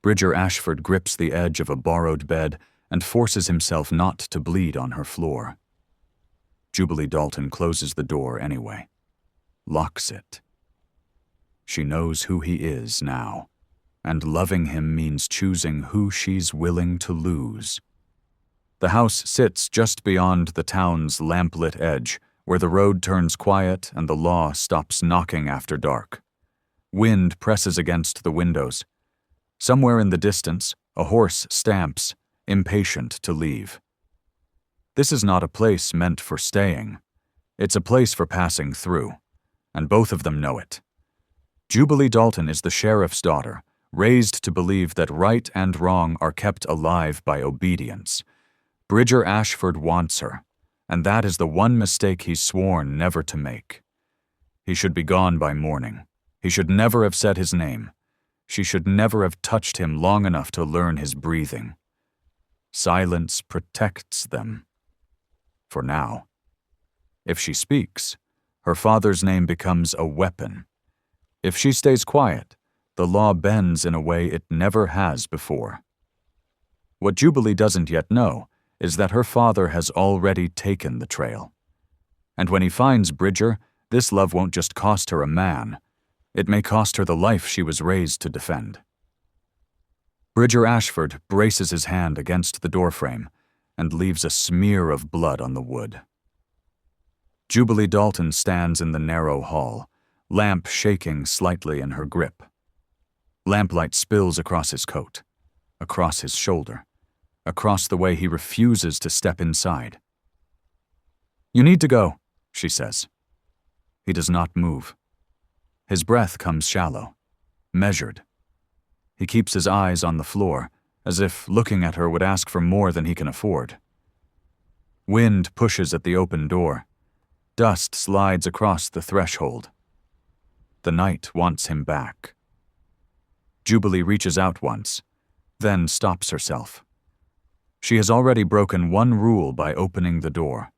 Bridger Ashford grips the edge of a borrowed bed and forces himself not to bleed on her floor. Jubilee Dalton closes the door anyway, locks it. She knows who he is now, and loving him means choosing who she's willing to lose. The house sits just beyond the town's lamplit edge, where the road turns quiet and the law stops knocking after dark. Wind presses against the windows. Somewhere in the distance, a horse stamps, impatient to leave. This is not a place meant for staying. It's a place for passing through, and both of them know it. Jubilee Dalton is the sheriff's daughter, raised to believe that right and wrong are kept alive by obedience. Bridger Ashford wants her, and that is the one mistake he's sworn never to make. He should be gone by morning. He should never have said his name. She should never have touched him long enough to learn his breathing. Silence protects them. For now. If she speaks, her father's name becomes a weapon. If she stays quiet, the law bends in a way it never has before. What Jubilee doesn't yet know is that her father has already taken the trail. And when he finds Bridger, this love won't just cost her a man. It may cost her the life she was raised to defend. Bridger Ashford braces his hand against the doorframe and leaves a smear of blood on the wood. Jubilee Dalton stands in the narrow hall, lamp shaking slightly in her grip. Lamplight spills across his coat, across his shoulder, across the way he refuses to step inside. "You need to go," she says. He does not move. His breath comes shallow, measured. He keeps his eyes on the floor, as if looking at her would ask for more than he can afford. Wind pushes at the open door. Dust slides across the threshold. The night wants him back. Jubilee reaches out once, then stops herself. She has already broken one rule by opening the door.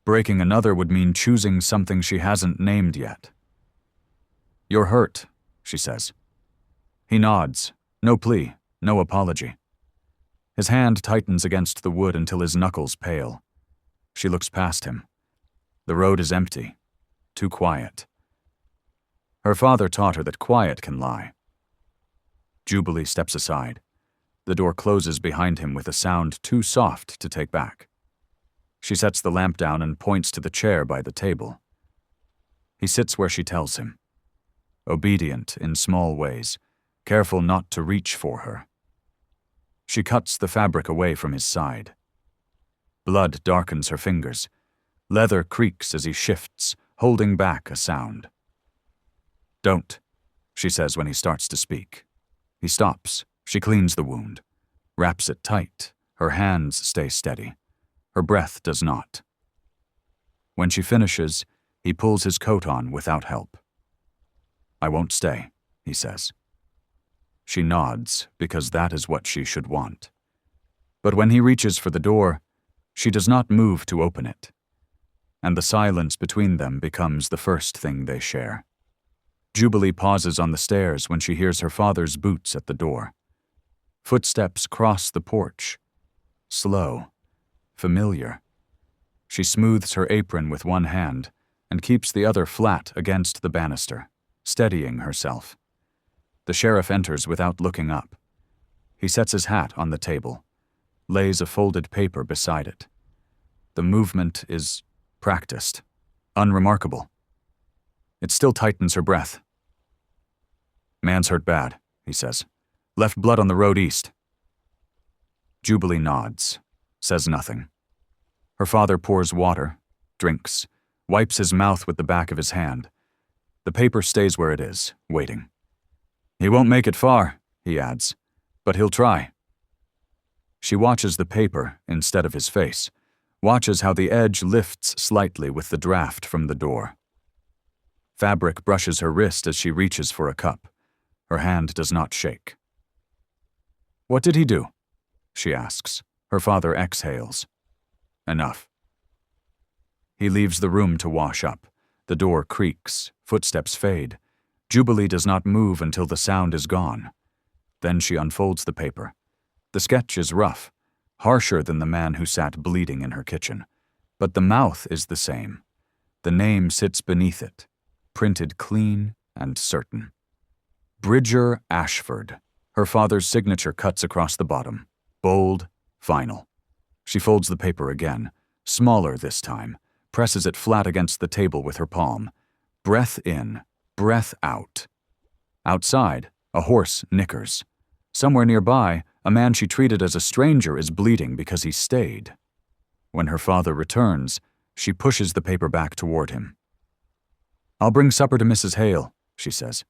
Breaking another would mean choosing something she hasn't named yet. "You're hurt," she says. He nods, no plea, no apology. His hand tightens against the wood until his knuckles pale. She looks past him. The road is empty, too quiet. Her father taught her that quiet can lie. Jubilee steps aside. The door closes behind him with a sound too soft to take back. She sets the lamp down and points to the chair by the table. He sits where she tells him, obedient in small ways, careful not to reach for her. She cuts the fabric away from his side. Blood darkens her fingers. Leather creaks as he shifts, holding back a sound. "Don't," she says when he starts to speak. He stops. She cleans the wound, wraps it tight. Her hands stay steady. Her breath does not. When she finishes, he pulls his coat on without help. "I won't stay," he says. She nods, because that is what she should want. But when he reaches for the door, she does not move to open it. And the silence between them becomes the first thing they share. Jubilee pauses on the stairs when she hears her father's boots at the door. Footsteps cross the porch. Slow. Familiar. She smooths her apron with one hand and keeps the other flat against the banister, steadying herself. The sheriff enters without looking up. He sets his hat on the table, lays a folded paper beside it. The movement is practiced, unremarkable. It still tightens her breath. "Man's hurt bad," he says. "Left blood on the road east." Jubilee nods, says nothing. Her father pours water, drinks, wipes his mouth with the back of his hand. The paper stays where it is, waiting. "He won't make it far," he adds, "but he'll try." She watches the paper instead of his face, watches how the edge lifts slightly with the draft from the door. Fabric brushes her wrist as she reaches for a cup. Her hand does not shake. "What did he do?" she asks. Her father exhales. "Enough." He leaves the room to wash up. The door creaks, footsteps fade. Jubilee does not move until the sound is gone. Then she unfolds the paper. The sketch is rough, harsher than the man who sat bleeding in her kitchen. But the mouth is the same. The name sits beneath it, printed clean and certain. Bridger Ashford. Her father's signature cuts across the bottom. Bold, final. She folds the paper again, smaller this time, presses it flat against the table with her palm. Breath in, breath out. Outside, a horse nickers. Somewhere nearby, a man she treated as a stranger is bleeding because he stayed. When her father returns, she pushes the paper back toward him. "I'll bring supper to Mrs. Hale," she says.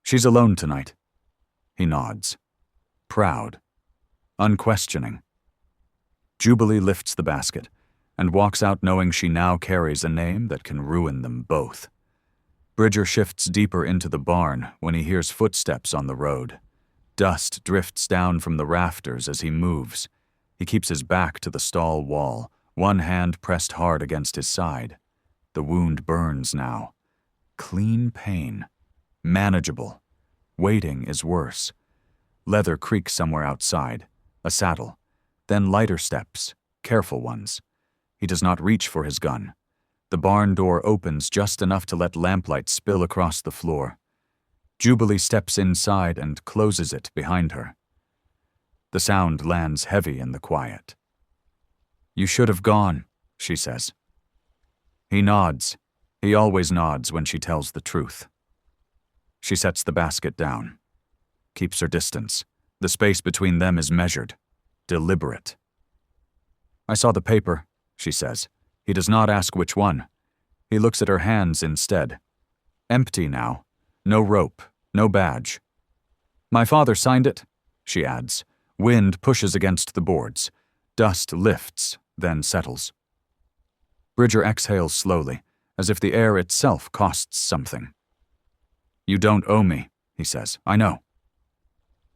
"She's alone tonight." He nods. Proud. Unquestioning. Jubilee lifts the basket and walks out knowing she now carries a name that can ruin them both. Bridger shifts deeper into the barn when he hears footsteps on the road. Dust drifts down from the rafters as he moves. He keeps his back to the stall wall, one hand pressed hard against his side. The wound burns now. Clean pain. Manageable. Waiting is worse. Leather creaks somewhere outside. A saddle. Then lighter steps, careful ones. He does not reach for his gun. The barn door opens just enough to let lamplight spill across the floor. Jubilee steps inside and closes it behind her. The sound lands heavy in the quiet. "You should have gone," she says. He nods. He always nods when she tells the truth. She sets the basket down. Keeps her distance. The space between them is measured. Deliberate. "I saw the paper," she says. He does not ask which one. He looks at her hands instead. Empty now. No rope. No badge. "My father signed it," she adds. Wind pushes against the boards. Dust lifts, then settles. Bridger exhales slowly, as if the air itself costs something. "You don't owe me," he says. "I know."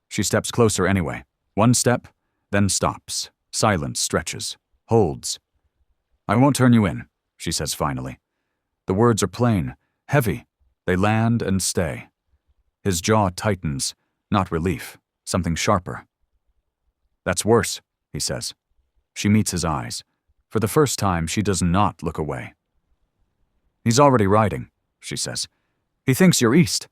She steps closer anyway. One step, then stops. Silence stretches. Holds. "I won't turn you in," she says finally. The words are plain, heavy. They land and stay. His jaw tightens, not relief, something sharper. "That's worse," he says. She meets his eyes. For the first time, she does not look away. "He's already riding," she says. "He thinks you're east."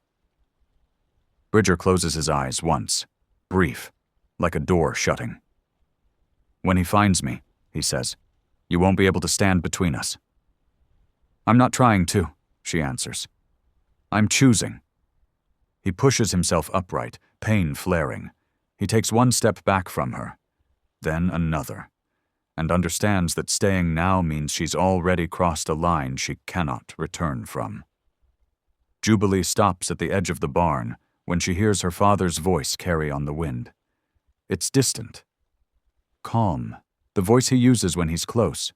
Bridger closes his eyes once, brief, like a door shutting. "When he finds me," he says, "you won't be able to stand between us." "I'm not trying to," she answers. "I'm choosing." He pushes himself upright, pain flaring. He takes one step back from her, then another, and understands that staying now means she's already crossed a line she cannot return from. Jubilee stops at the edge of the barn when she hears her father's voice carry on the wind. It's distant. Calm, the voice he uses when he's close.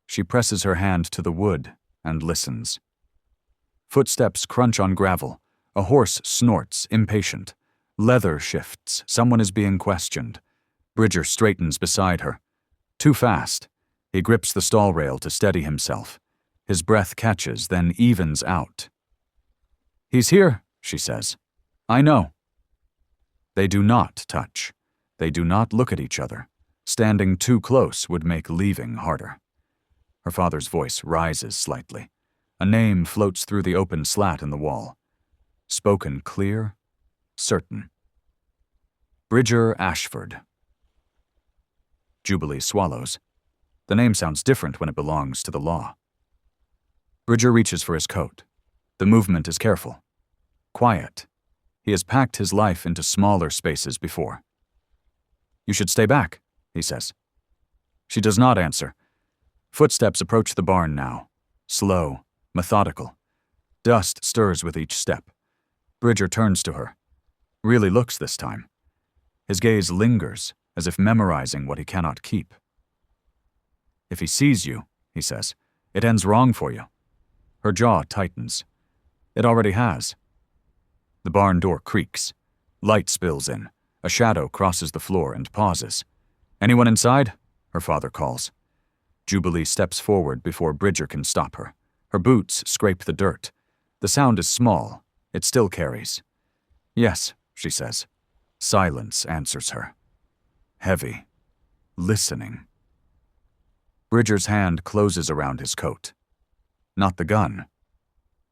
She presses her hand to the wood and listens. Footsteps crunch on gravel. A horse snorts, impatient. Leather shifts. Someone is being questioned. Bridger straightens beside her. Too fast. He grips the stall rail to steady himself. His breath catches, then evens out. "He's here," she says. "I know." They do not touch. They do not look at each other. Standing too close would make leaving harder. Her father's voice rises slightly. A name floats through the open slat in the wall. Spoken clear, certain. Bridger Ashford. Jubilee swallows. The name sounds different when it belongs to the law. Bridger reaches for his coat. The movement is careful. Quiet. He has packed his life into smaller spaces before. "You should stay back," he says. She does not answer. Footsteps approach the barn now. Slow, methodical. Dust stirs with each step. Bridger turns to her. Really looks this time. His gaze lingers, as if memorizing what he cannot keep. "If he sees you," he says, "it ends wrong for you." Her jaw tightens. It already has. The barn door creaks. Light spills in. A shadow crosses the floor and pauses. "Anyone inside?" her father calls. Jubilee steps forward before Bridger can stop her. Her boots scrape the dirt. The sound is small. It still carries. "Yes," she says. Silence answers her. Heavy. Listening. Bridger's hand closes around his coat. Not the gun.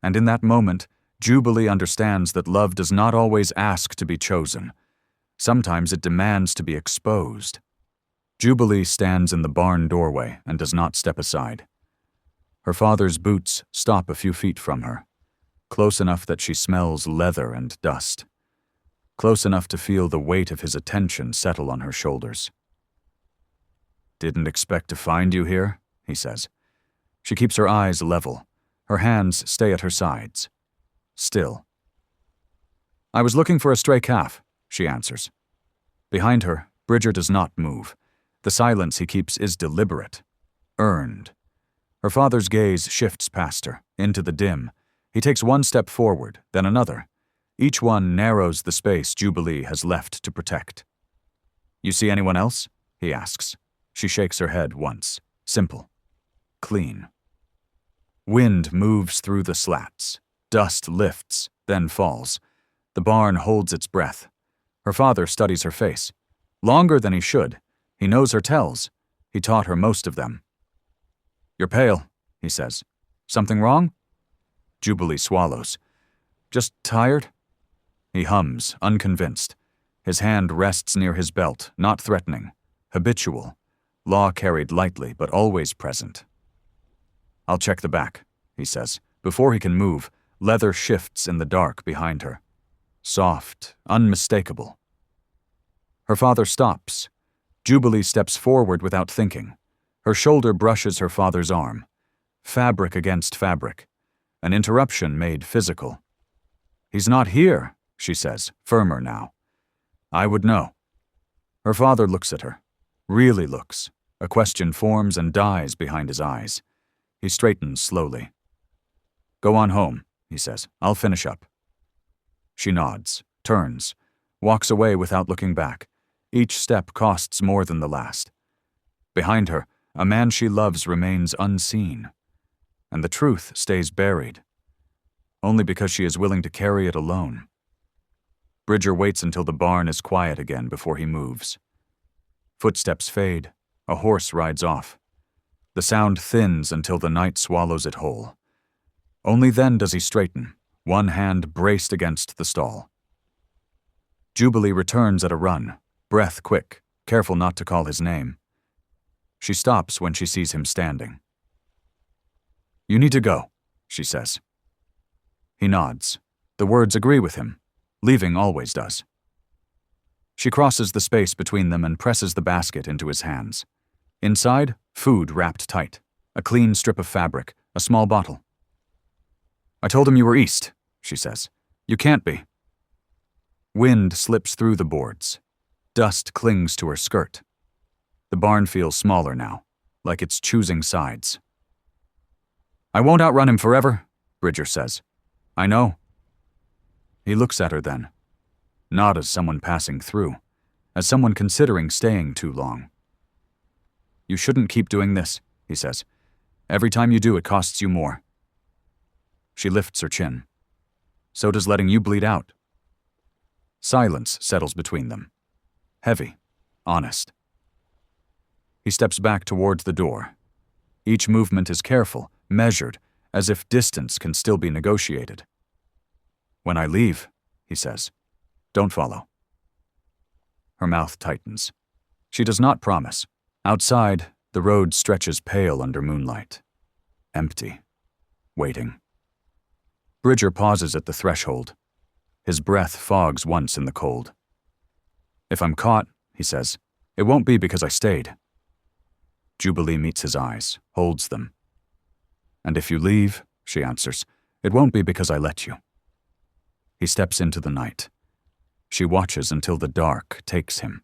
And in that moment, Jubilee understands that love does not always ask to be chosen. Sometimes it demands to be exposed. Jubilee stands in the barn doorway and does not step aside. Her father's boots stop a few feet from her, close enough that she smells leather and dust, close enough to feel the weight of his attention settle on her shoulders. "Didn't expect to find you here," he says. She keeps her eyes level. Her hands stay at her sides. Still. "I was looking for a stray calf," she answers. Behind her, Bridger does not move. The silence he keeps is deliberate, earned. Her father's gaze shifts past her, into the dim. He takes one step forward, then another. Each one narrows the space Jubilee has left to protect. "You see anyone else?" he asks. She shakes her head once. Simple. Clean. Wind moves through the slats. Dust lifts, then falls. The barn holds its breath. Her father studies her face. Longer than he should. He knows her tells. He taught her most of them. "You're pale," he says. "Something wrong?" Jubilee swallows. "Just tired?" He hums, unconvinced. His hand rests near his belt, not threatening. Habitual. Law carried lightly, but always present. "I'll check the back," he says. Before he can move, leather shifts in the dark behind her. Soft, unmistakable. Her father stops. Jubilee steps forward without thinking. Her shoulder brushes her father's arm. Fabric against fabric. An interruption made physical. "He's not here," she says, firmer now. "I would know." Her father looks at her. Really looks. A question forms and dies behind his eyes. He straightens slowly. "Go on home," he says. "I'll finish up." She nods, turns, walks away without looking back. Each step costs more than the last. Behind her, a man she loves remains unseen. And the truth stays buried. Only because she is willing to carry it alone. Bridger waits until the barn is quiet again before he moves. Footsteps fade. A horse rides off. The sound thins until the night swallows it whole. Only then does he straighten, one hand braced against the stall. Jubilee returns at a run, breath quick, careful not to call his name. She stops when she sees him standing. "You need to go," she says. He nods. The words agree with him. Leaving always does. She crosses the space between them and presses the basket into his hands. Inside, food wrapped tight, a clean strip of fabric, a small bottle. "I told him you were east," she says. "You can't be." Wind slips through the boards. Dust clings to her skirt. The barn feels smaller now, like it's choosing sides. "I won't outrun him forever," Bridger says. "I know." He looks at her then, not as someone passing through, as someone considering staying too long. "You shouldn't keep doing this," he says. "Every time you do, it costs you more." She lifts her chin. "So does letting you bleed out." Silence settles between them. Heavy, honest. He steps back towards the door. Each movement is careful, measured, as if distance can still be negotiated. "When I leave," he says, "don't follow." Her mouth tightens. She does not promise. Outside, the road stretches pale under moonlight. Empty. Waiting. Bridger pauses at the threshold. His breath fogs once in the cold. "If I'm caught," he says, "it won't be because I stayed." Jubilee meets his eyes, holds them. "And if you leave," she answers, "it won't be because I let you." He steps into the night. She watches until the dark takes him.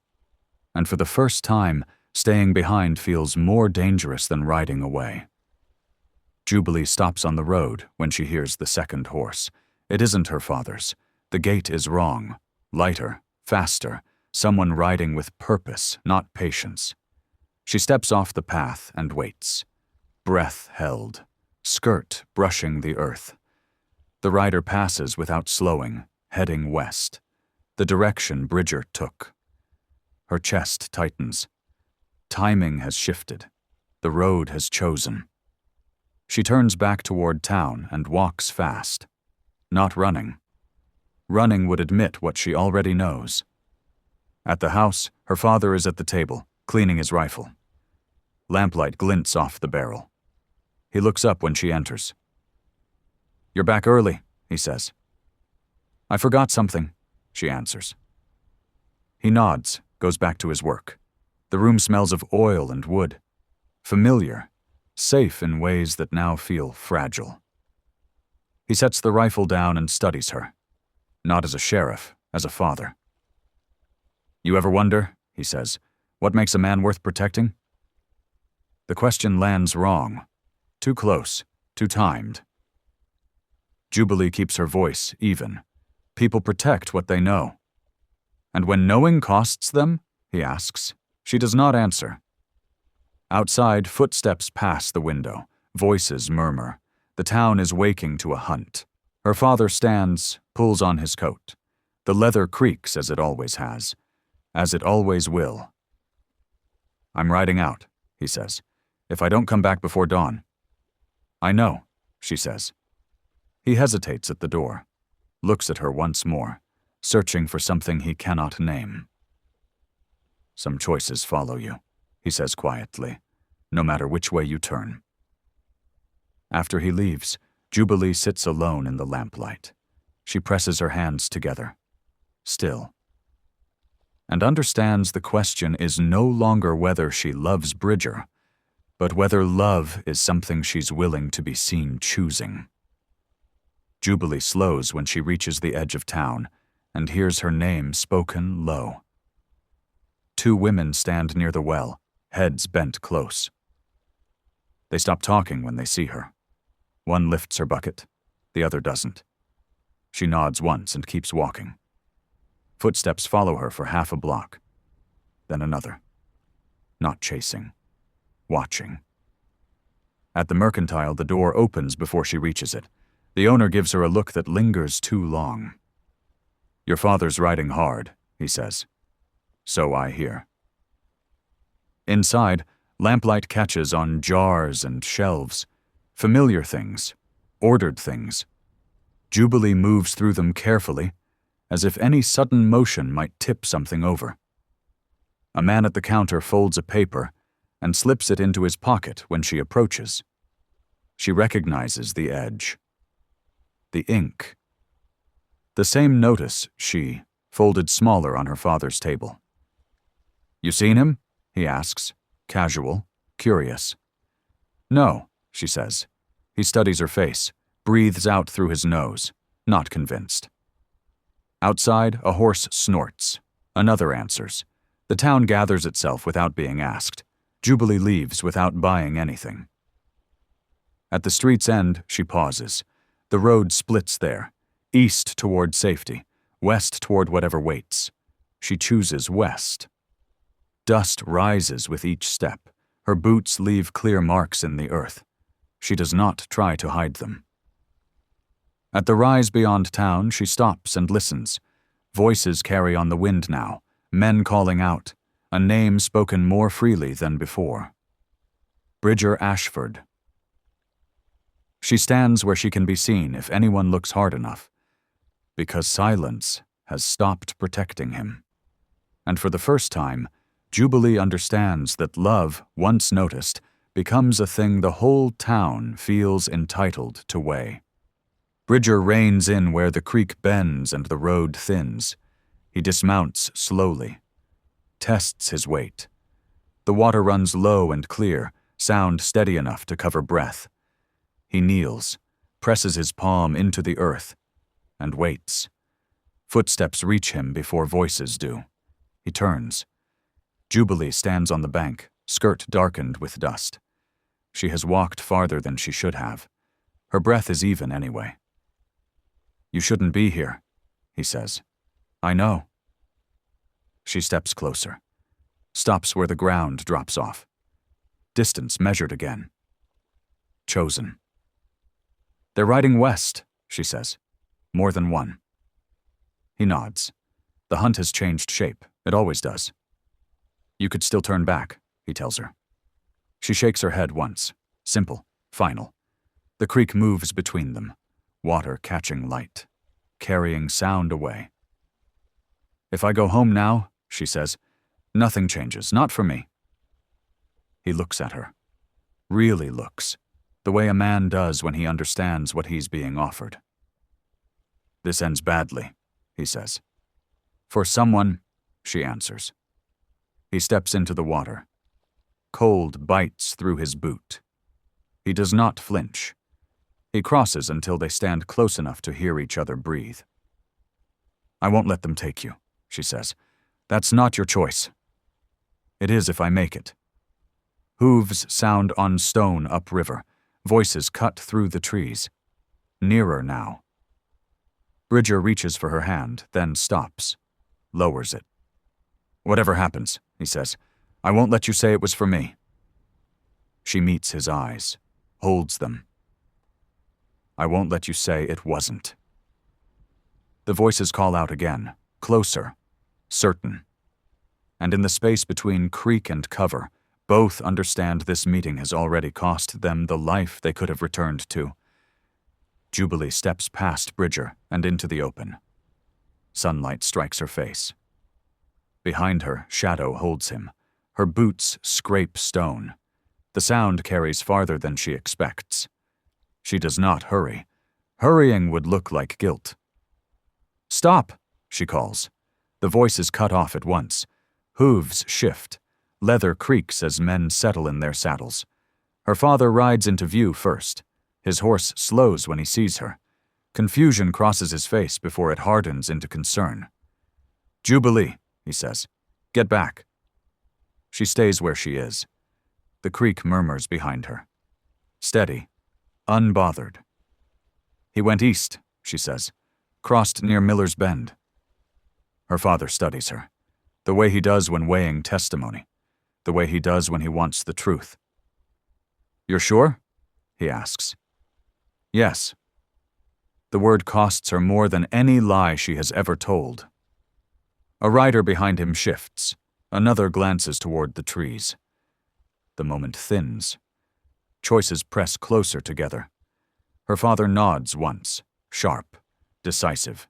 And for the first time, staying behind feels more dangerous than riding away. Jubilee stops on the road when she hears the second horse. It isn't her father's. The gait is wrong. Lighter, faster, someone riding with purpose, not patience. She steps off the path and waits. Breath held, skirt brushing the earth. The rider passes without slowing, heading west. the direction Bridger took. Her chest tightens. Timing has shifted. The road has chosen. She turns back toward town and walks fast. Not running. Running would admit what she already knows. At the house, her father is at the table, cleaning his rifle. Lamplight glints off the barrel. He looks up when she enters. "You're back early," he says. "I forgot something," she answers. He nods, goes back to his work. The room smells of oil and wood. Familiar, safe in ways that now feel fragile. He sets the rifle down and studies her. Not as a sheriff, as a father. "You ever wonder," he says, "what makes a man worth protecting?" The question lands wrong. Too close, too timed. Jubilee keeps her voice even. People protect what they know. "And when knowing costs them?" he asks. She does not answer. Outside, footsteps pass the window. Voices murmur. The town is waking to a hunt. Her father stands, pulls on his coat. The leather creaks as it always has. As it always will. "I'm riding out," he says. "If I don't come back before dawn." "I know," she says. He hesitates at the door, looks at her once more, searching for something he cannot name. "Some choices follow you," he says quietly, "no matter which way you turn." After he leaves, Jubilee sits alone in the lamplight. She presses her hands together, still, and understands the question is no longer whether she loves Bridger, but whether love is something she's willing to be seen choosing. Jubilee slows when she reaches the edge of town and hears her name spoken low. Two women stand near the well, heads bent close. They stop talking when they see her. One lifts her bucket, the other doesn't. She nods once and keeps walking. Footsteps follow her for half a block, then another. Not chasing, watching. At the mercantile, the door opens before she reaches it. The owner gives her a look that lingers too long. "Your father's riding hard," he says. "So I hear." Inside, lamplight catches on jars and shelves, familiar things, ordered things. Jubilee moves through them carefully, as if any sudden motion might tip something over. A man at the counter folds a paper and slips it into his pocket when she approaches. She recognizes the edge. The ink. The same notice she folded smaller on her father's table. "You seen him?" he asks, casual, curious. "No," she says. He studies her face, breathes out through his nose, not convinced. Outside, a horse snorts. Another answers. The town gathers itself without being asked. Jubilee leaves without buying anything. At the street's end, she pauses. The road splits there, east toward safety, west toward whatever waits. She chooses west. Dust rises with each step. Her boots leave clear marks in the earth. She does not try to hide them. At the rise beyond town, she stops and listens. Voices carry on the wind now, men calling out, a name spoken more freely than before. Bridger Ashford. She stands where she can be seen if anyone looks hard enough, because silence has stopped protecting him. And for the first time, Jubilee understands that love, once noticed, becomes a thing the whole town feels entitled to weigh. Bridger reins in where the creek bends and the road thins. He dismounts slowly, tests his weight. The water runs low and clear, sound steady enough to cover breath. He kneels, presses his palm into the earth, and waits. Footsteps reach him before voices do. He turns. Jubilee stands on the bank, skirt darkened with dust. She has walked farther than she should have. Her breath is even anyway. "You shouldn't be here," he says. "I know." She steps closer, stops where the ground drops off. Distance measured again. Chosen. "They're riding west," she says. "More than one." He nods. The hunt has changed shape. It always does. You could still turn back, he tells her. She shakes her head once. Simple. Final. The creek moves between them, water catching light, carrying sound away. If I go home now, she says, nothing changes, not for me. He looks at her. Really looks. The way a man does when he understands what he's being offered. This ends badly, he says. For someone, she answers. He steps into the water. Cold bites through his boot. He does not flinch. He crosses until they stand close enough to hear each other breathe. I won't let them take you, she says. That's not your choice. It is if I make it. Hooves sound on stone upriver. Voices cut through the trees. Nearer now. Bridger reaches for her hand, then stops. Lowers it. Whatever happens, he says, I won't let you say it was for me. She meets his eyes, holds them. I won't let you say it wasn't. The voices call out again, closer, certain. And in the space between creek and cover, both understand this meeting has already cost them the life they could have returned to. Jubilee steps past Bridger and into the open. Sunlight strikes her face. Behind her, shadow holds him. Her boots scrape stone. The sound carries farther than she expects. She does not hurry. Hurrying would look like guilt. Stop, she calls. The voice is cut off at once. Hooves shift. Leather creaks as men settle in their saddles. Her father rides into view first. His horse slows when he sees her. Confusion crosses his face before it hardens into concern. Jubilee, he says. Get back. She stays where she is. The creek murmurs behind her. Steady. Unbothered. He went east, she says. Crossed near Miller's Bend. Her father studies her. The way he does when weighing testimony. The way he does when he wants the truth. You're sure? He asks. Yes. The word costs her more than any lie she has ever told. A rider behind him shifts. Another glances toward the trees. The moment thins. Choices press closer together. Her father nods once, sharp, decisive.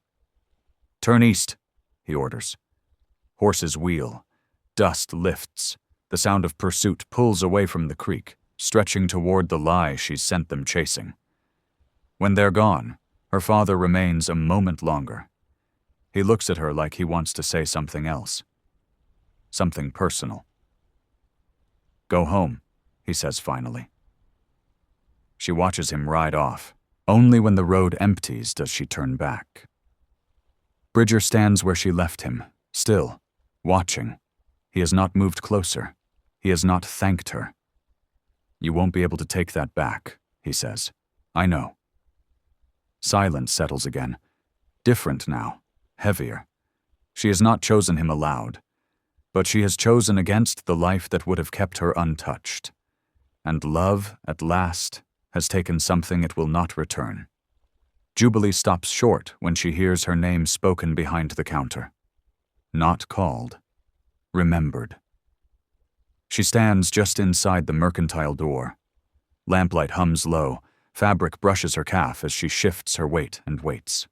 Turn east, he orders. Horses wheel. Dust lifts. The sound of pursuit pulls away from the creek, stretching toward the lie she's sent them chasing. When they're gone, her father remains a moment longer. He looks at her like he wants to say something else. Something personal. Go home, he says finally. She watches him ride off. Only when the road empties does she turn back. Bridger stands where she left him, still, watching. He has not moved closer. He has not thanked her. You won't be able to take that back, he says. I know. Silence settles again. Different now. Heavier. She has not chosen him aloud, but she has chosen against the life that would have kept her untouched. And love, at last, has taken something it will not return. Jubilee stops short when she hears her name spoken behind the counter. Not called. Remembered. She stands just inside the mercantile door. Lamplight hums low. Fabric brushes her calf as she shifts her weight and waits.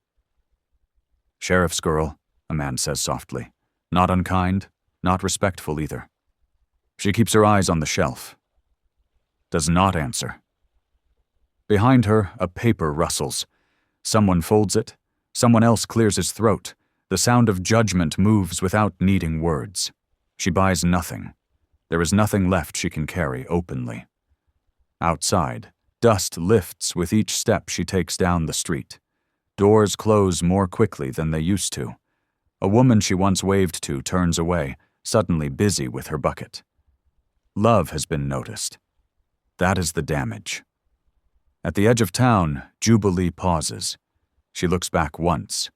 Sheriff's girl, a man says softly. Not unkind, not respectful either. She keeps her eyes on the shelf. Does not answer. Behind her, a paper rustles. Someone folds it. Someone else clears his throat. The sound of judgment moves without needing words. She buys nothing. There is nothing left she can carry openly. Outside, dust lifts with each step she takes down the street. Doors close more quickly than they used to. A woman she once waved to turns away, suddenly busy with her bucket. Love has been noticed. That is the damage. At the edge of town, Jubilee pauses. She looks back once.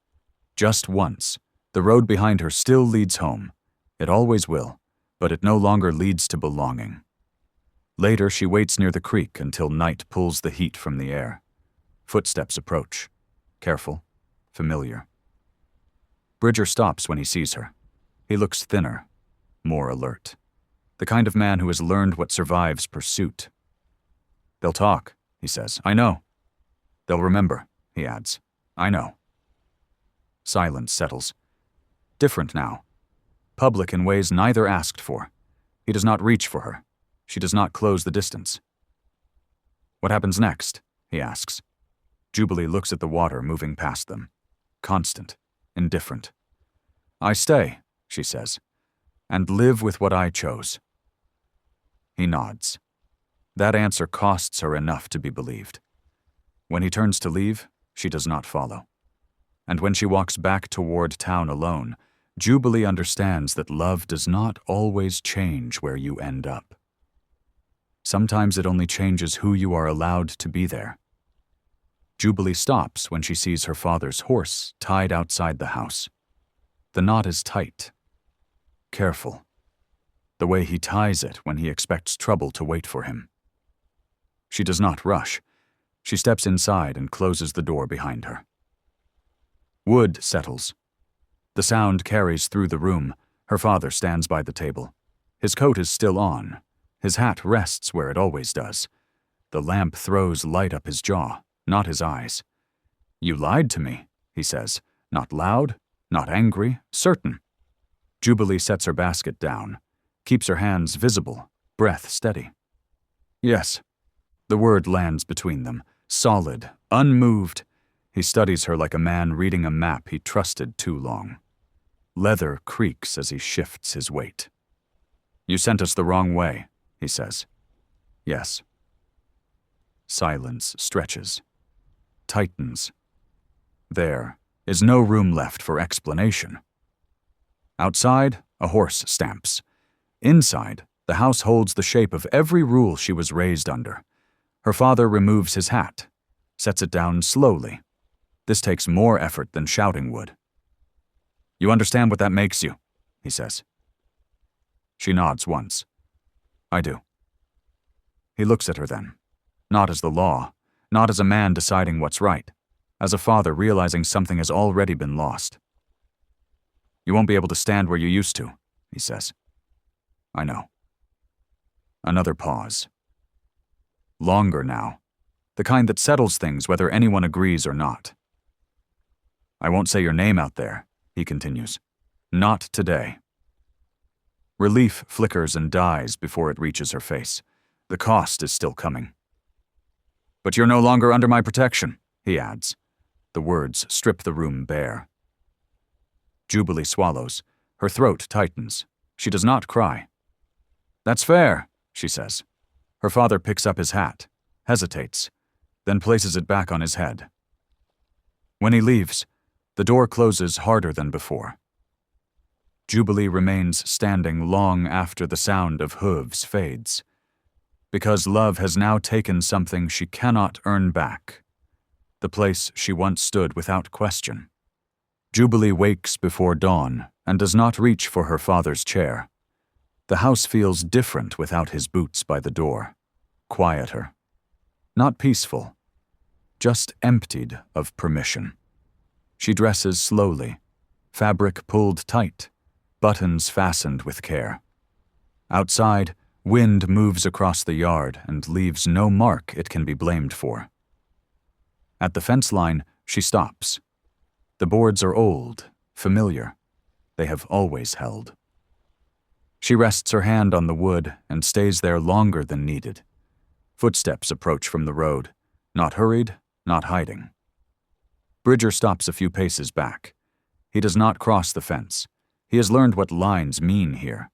Just once. The road behind her still leads home. It always will, but it no longer leads to belonging. Later, she waits near the creek until night pulls the heat from the air. Footsteps approach. Careful, familiar. Bridger stops when he sees her. He looks thinner, more alert. The kind of man who has learned what survives pursuit. "They'll talk," he says. "I know." "They'll remember," he adds. "I know." Silence settles. Different now. Public in ways neither asked for. He does not reach for her. She does not close the distance. "What happens next?" he asks. Jubilee looks at the water moving past them. Constant, indifferent. "I stay," she says, "and live with what I chose." He nods. That answer costs her enough to be believed. When he turns to leave, she does not follow. And when she walks back toward town alone, Jubilee understands that love does not always change where you end up. Sometimes it only changes who you are allowed to be there. Jubilee stops when she sees her father's horse tied outside the house. The knot is tight. Careful. The way he ties it when he expects trouble to wait for him. She does not rush. She steps inside and closes the door behind her. Wood settles. The sound carries through the room. Her father stands by the table. His coat is still on. His hat rests where it always does. The lamp throws light up his jaw, not his eyes. "You lied to me," he says. Not loud, not angry, certain. Jubilee sets her basket down, keeps her hands visible, breath steady. "Yes." The word lands between them, solid, unmoved. He studies her like a man reading a map he trusted too long. Leather creaks as he shifts his weight. "You sent us the wrong way," he says. "Yes." Silence stretches, tightens. There is no room left for explanation. Outside, a horse stamps. Inside, the house holds the shape of every rule she was raised under. Her father removes his hat, sets it down slowly. This takes more effort than shouting would. "You understand what that makes you," he says. She nods once. "I do." He looks at her then, not as the law, not as a man deciding what's right, as a father realizing something has already been lost. "You won't be able to stand where you used to," he says. "I know." Another pause. Longer now, the kind that settles things whether anyone agrees or not. "I won't say your name out there," he continues. "Not today." Relief flickers and dies before it reaches her face. The cost is still coming. "But you're no longer under my protection," he adds. The words strip the room bare. Jubilee swallows. Her throat tightens. She does not cry. "That's fair," she says. Her father picks up his hat, hesitates, then places it back on his head. When he leaves, the door closes harder than before. Jubilee remains standing long after the sound of hooves fades, because love has now taken something she cannot earn back, the place she once stood without question. Jubilee wakes before dawn and does not reach for her father's chair. The house feels different without his boots by the door, quieter. Not peaceful, just emptied of permission. She dresses slowly, fabric pulled tight, buttons fastened with care. Outside, wind moves across the yard and leaves no mark it can be blamed for. At the fence line, she stops. The boards are old, familiar. They have always held. She rests her hand on the wood and stays there longer than needed. Footsteps approach from the road, not hurried, not hiding. Bridger stops a few paces back. He does not cross the fence. He has learned what lines mean here.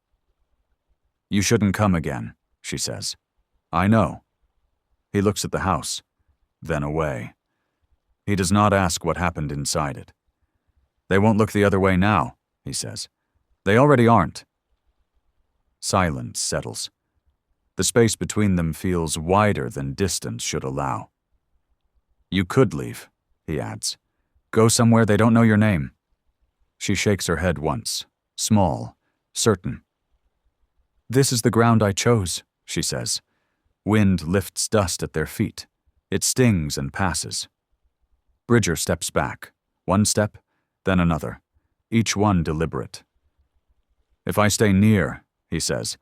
"You shouldn't come again," she says. "I know." He looks at the house, then away. He does not ask what happened inside it. "They won't look the other way now," he says. "They already aren't." Silence settles. The space between them feels wider than distance should allow. "You could leave," he adds. "Go somewhere they don't know your name." She shakes her head once, small, certain. "This is the ground I chose," she says. Wind lifts dust at their feet. It stings and passes. Bridger steps back, one step, then another. each one deliberate. "If I stay near," he says,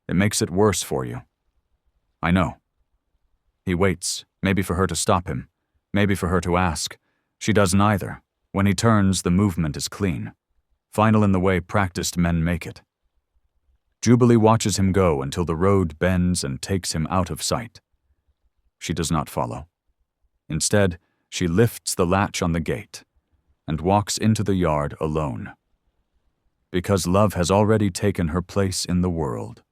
"it makes it worse for you." "I know." He waits, maybe for her to stop him, maybe for her to ask. She does neither. When he turns, the movement is clean, final in the way practiced men make it. Jubilee watches him go until the road bends and takes him out of sight. She does not follow. Instead, she lifts the latch on the gate and walks into the yard alone. Because love has already taken her place in the world,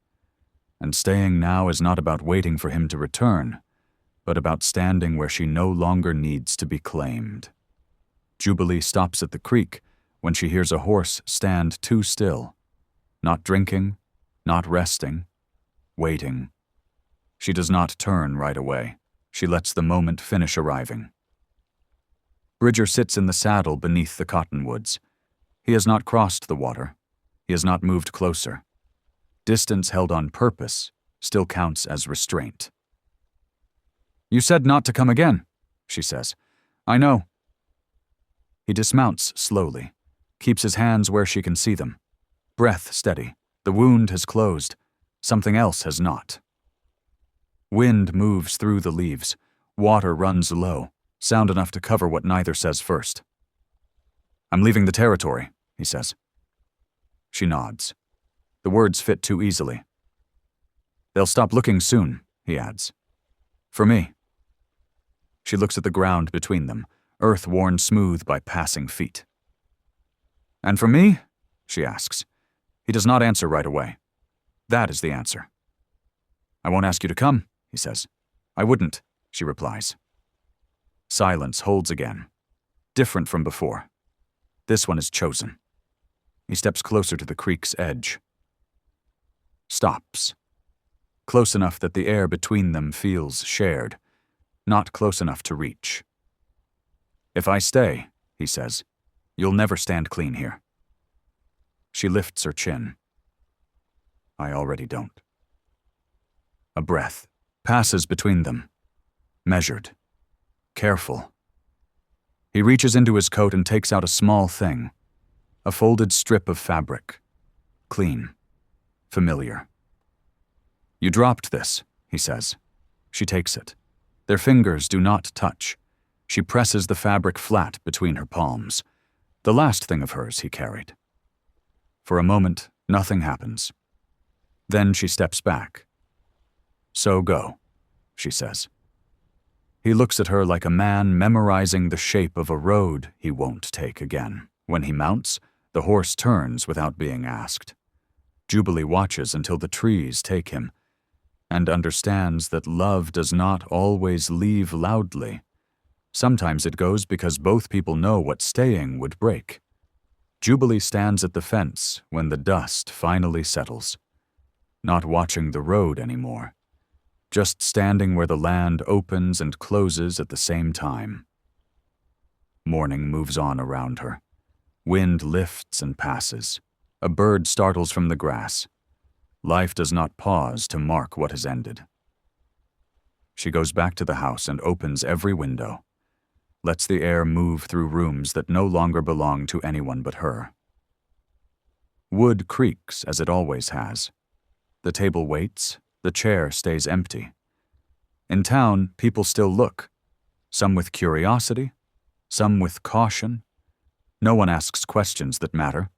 and staying now is not about waiting for him to return, but about standing where she no longer needs to be claimed. Jubilee stops at the creek when she hears a horse stand too still, not drinking, not resting, waiting. She does not turn right away. She lets the moment finish arriving. Bridger sits in the saddle beneath the cottonwoods. He has not crossed the water. He has not moved closer. Distance held on purpose still counts as restraint. "You said not to come again," she says. "I know." He dismounts slowly, keeps his hands where she can see them. Breath steady. The wound has closed. Something else has not. Wind moves through the leaves. Water runs low, sound enough to cover what neither says first. "I'm leaving the territory," he says. She nods. The words fit too easily. "They'll stop looking soon," he adds. "For me." She looks at the ground between them, earth worn smooth by passing feet. "And for me?" she asks. He does not answer right away. That is the answer. "I won't ask you to come," he says. "I wouldn't," she replies. Silence holds again. Different from before. This one is chosen. He steps closer to the creek's edge. Stops. Close enough that the air between them feels shared, not close enough to reach. "If I stay," he says, "you'll never stand clean here." She lifts her chin. "I already don't." A breath passes between them, measured, careful. He reaches into his coat and takes out a small thing, a folded strip of fabric, clean, familiar. "You dropped this," he says. She takes it. Their fingers do not touch. She presses the fabric flat between her palms, the last thing of hers he carried. For a moment, nothing happens. Then she steps back. "So go," she says. He looks at her like a man memorizing the shape of a road he won't take again. When he mounts, the horse turns without being asked. Jubilee watches until the trees take him, and understands that love does not always leave loudly. Sometimes it goes because both people know what staying would break. Jubilee stands at the fence when the dust finally settles, not watching the road anymore, just standing where the land opens and closes at the same time. Morning moves on around her. Wind lifts and passes. A bird startles from the grass. Life does not pause to mark what has ended. She goes back to the house and opens every window, lets the air move through rooms that no longer belong to anyone but her. Wood creaks as it always has. The table waits, the chair stays empty. In town, people still look, some with curiosity, some with caution. No one asks questions that matter.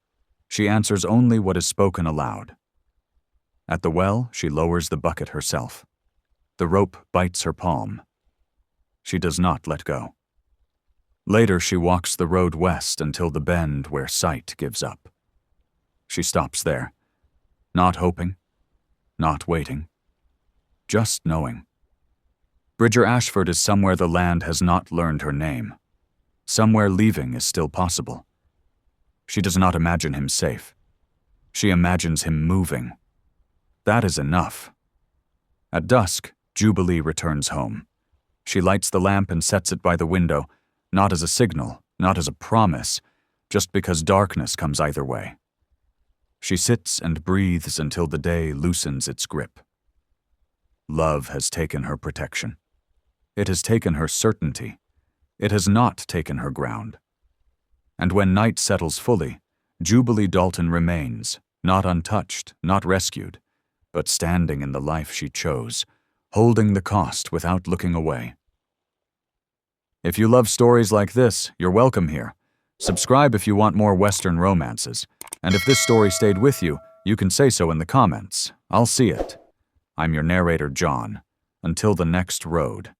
She answers only what is spoken aloud. At the well, she lowers the bucket herself. The rope bites her palm. She does not let go. Later, she walks the road west until the bend where sight gives up. She stops there, not hoping, not waiting, just knowing. Bridger Ashford is somewhere the land has not learned her name. Somewhere leaving is still possible. She does not imagine him safe. She imagines him moving. That is enough. At dusk, Jubilee returns home. She lights the lamp and sets it by the window, not as a signal, not as a promise, just because darkness comes either way. She sits and breathes until the day loosens its grip. Love has taken her protection. It has taken her certainty. It has not taken her ground. And when night settles fully, Jubilee Dalton remains, not untouched, not rescued, but standing in the life she chose, holding the cost without looking away. If you love stories like this, you're welcome here. Subscribe if you want more Western romances. And if this story stayed with you, you can say so in the comments. I'll see it. I'm your narrator, John. Until the next road.